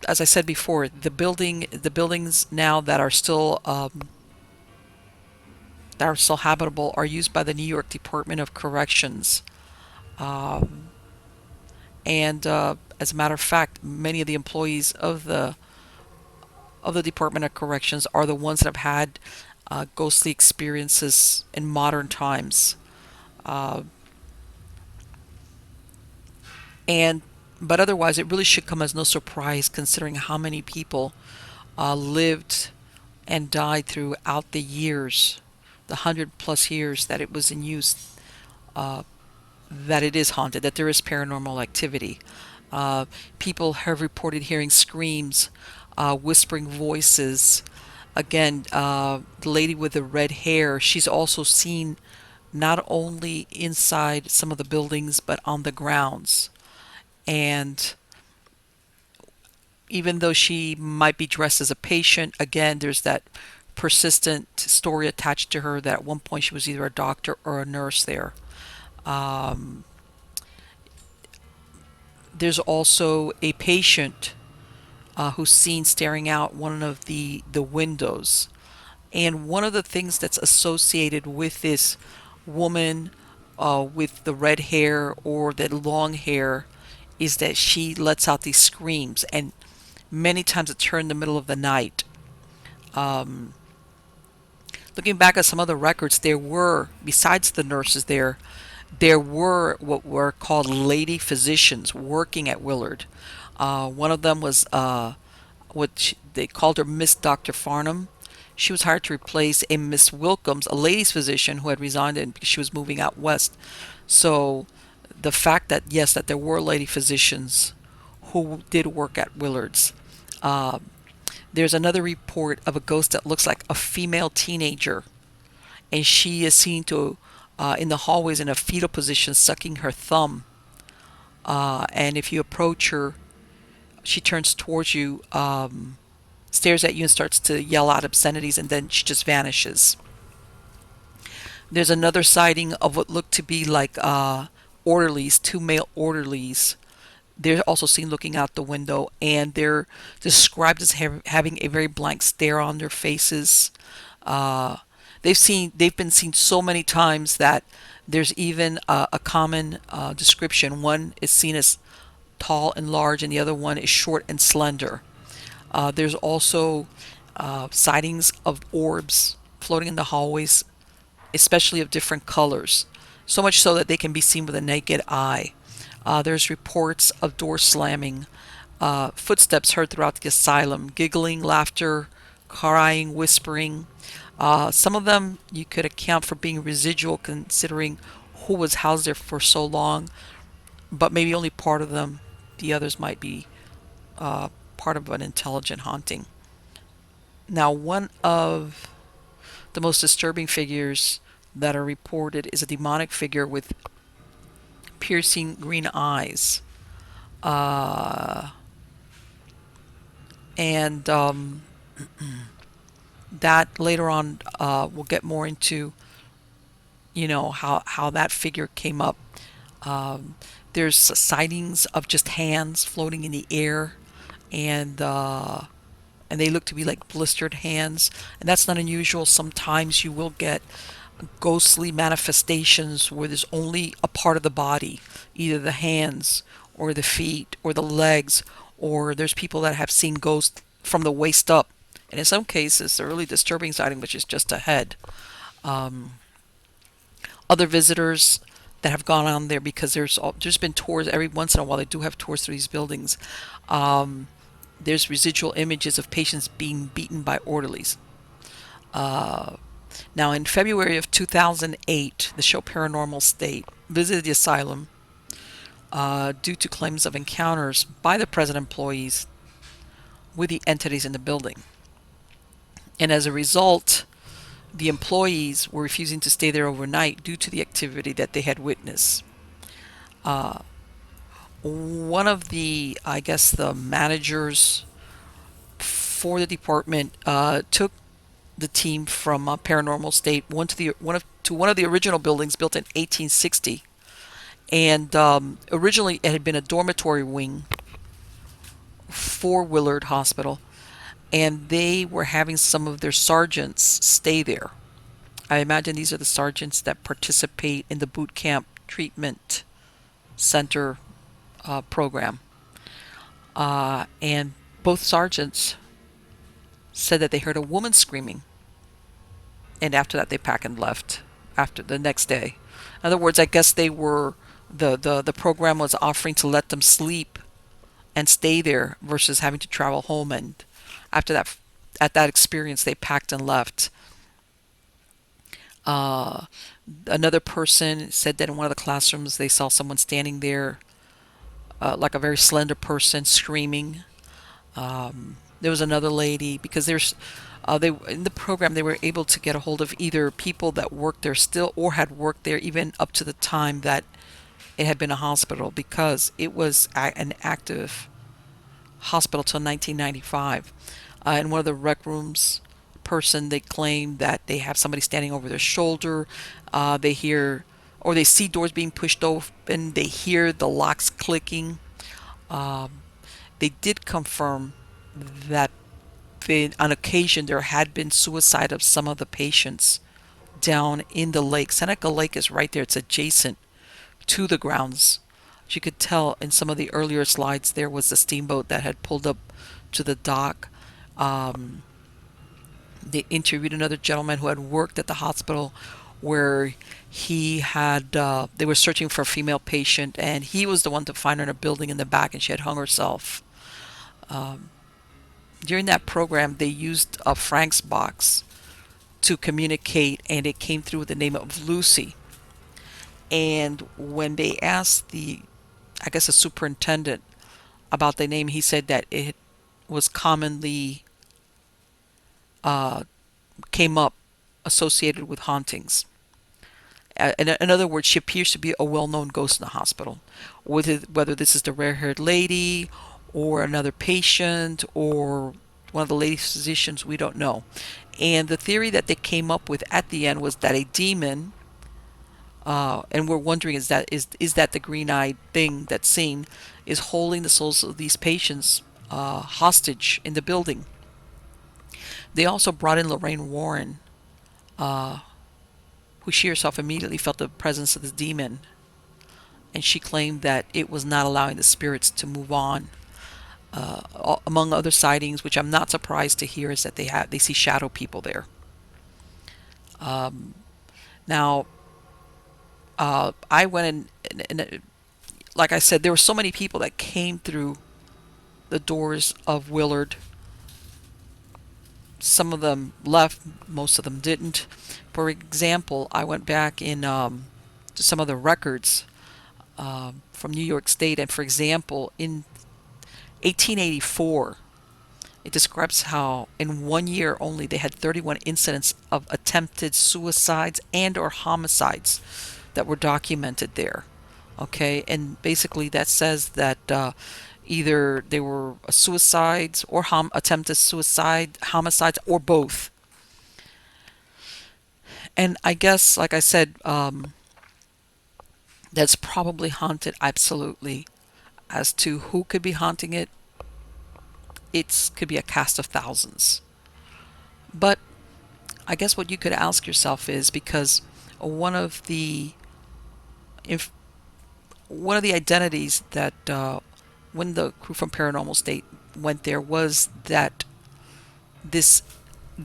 As I said before, the buildings now that are still habitable are used by the New York Department of Corrections, and as a matter of fact, many of the employees of the Department of Corrections are the ones that have had ghostly experiences in modern times, but otherwise, it really should come as no surprise considering how many people lived and died throughout the years, the 100+ years that it was in use, that it is haunted, that there is paranormal activity. People have reported hearing screams, whispering voices. Again, the lady with the red hair, she's also seen not only inside some of the buildings, but on the grounds. And even though she might be dressed as a patient, again, there's that persistent story attached to her that at one point she was either a doctor or a nurse there. There's also a patient who's seen staring out one of the windows. And one of the things that's associated with this woman with the red hair or the long hair is that she lets out these screams, and many times it's her in the middle of the night. Looking back at some other records, there were, besides the nurses there were what were called lady physicians working at Willard. One of them was they called her Miss Dr. Farnham. She was hired to replace a Miss Wilkins, a ladies physician who had resigned because she was moving out west. So the fact that, yes, that there were lady physicians who did work at Willard's. There's another report of a ghost that looks like a female teenager, and she is seen to in the hallways in a fetal position sucking her thumb. And if you approach her, she turns towards you, stares at you and starts to yell out obscenities, and then she just vanishes. There's another sighting of what looked to be like orderlies, two male orderlies, They're also seen looking out the window, and they're described as having a very blank stare on their faces. Uh, they've been seen so many times that there's even a common description. One is seen as tall and large, and the other one is short and slender. There's also sightings of orbs floating in the hallways, especially of different colors, so much so that they can be seen with a naked eye. There's reports of doors slamming, footsteps heard throughout the asylum, giggling, laughter, crying, whispering. Some of them you could account for being residual, considering who was housed there for so long, but maybe only part of them. The others might be part of an intelligent haunting. Now, one of the most disturbing figures that are reported is a demonic figure with piercing green eyes. Uh, and that later on we'll get more into, how that figure came up. Um, there's sightings of just hands floating in the air, and they look to be like blistered hands, and that's not unusual. Sometimes you will get ghostly manifestations where there's only a part of the body, either the hands or the feet or the legs, or there's people that have seen ghosts from the waist up. And in some cases, a really disturbing sighting, which is just a head. Um, Other visitors that have gone on there, because there's been tours every once in a while. They do have tours through these buildings. Um, there's residual images of patients being beaten by orderlies. Uh, Now, in February of 2008, the show Paranormal State visited the asylum due to claims of encounters by the present employees with the entities in the building. And as a result, the employees were refusing to stay there overnight due to the activity that they had witnessed. Uh, One of the, I guess, the managers for the department took the team from Paranormal State one of the original buildings built in 1860, and originally it had been a dormitory wing for Willard Hospital, and they were having some of their sergeants stay there. I imagine these are the sergeants that participate in the boot camp treatment center program, and both sergeants said that they heard a woman screaming, and after that they packed and left after the next day. In other words, I guess they were the program was offering to let them sleep and stay there versus having to travel home, and after that, at that experience, they packed and left. uh, Another person said that in one of the classrooms they saw someone standing there, like a very slender person screaming. There was another lady, because they in the program they were able to get a hold of either people that worked there still or had worked there even up to the time that it had been a hospital, because it was an active hospital till 1995. In one of the rec rooms, person they claim that they have somebody standing over their shoulder. They hear or they see doors being pushed open. They hear the locks clicking. Um, they did confirm that on occasion there had been suicide of some of the patients down in the lake. Seneca Lake is right there. It's adjacent to the grounds. As you could tell in some of the earlier slides, there was a steamboat that had pulled up to the dock. Um, they interviewed another gentleman who had worked at the hospital where they were searching for a female patient, and he was the one to find her in a building in the back, and she had hung herself. Um, During that program, they used a Frank's box to communicate, and it came through with the name of Lucy. And when they asked I guess, the superintendent about the name, he said that it was commonly uh, came up associated with hauntings. In other words, she appears to be a well-known ghost in the hospital. Whether this is the rare-haired lady or another patient or one of the lady physicians, we don't know. And the theory that they came up with at the end was that a demon And we're wondering, is that the green-eyed thing that's seen is holding the souls of these patients hostage in the building. They also brought in Lorraine Warren, who she herself immediately felt the presence of this demon, and she claimed that it was not allowing the spirits to move on. Among other sightings, which I'm not surprised to hear, is that they see shadow people there. Now, I went and like I said, there were so many people that came through the doors of Willard. Some of them left, most of them didn't. For example, I went back in to some of the records from New York State, and for example, in 1884, it describes how in 1 year only they had 31 incidents of attempted suicides and or homicides that were documented there. Okay, and basically that says that either they were suicides or attempted suicide, homicides, or both. And I guess, like I said, that's probably haunted, absolutely. As to who could be haunting it, it could be a cast of thousands. But I guess what you could ask yourself is, because one of the if one of the identities that when the crew from Paranormal State went there was that this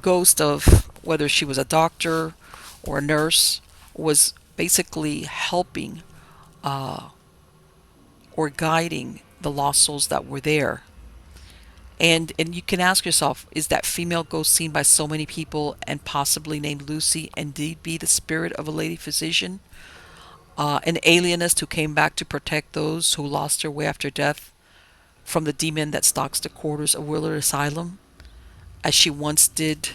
ghost, of whether she was a doctor or a nurse, was basically helping or guiding the lost souls that were there. And you can ask yourself, is that female ghost seen by so many people and possibly named Lucy indeed be the spirit of a lady physician? An alienist who came back to protect those who lost their way after death from the demon that stalks the quarters of Willard Asylum, as she once did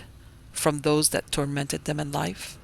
from those that tormented them in life?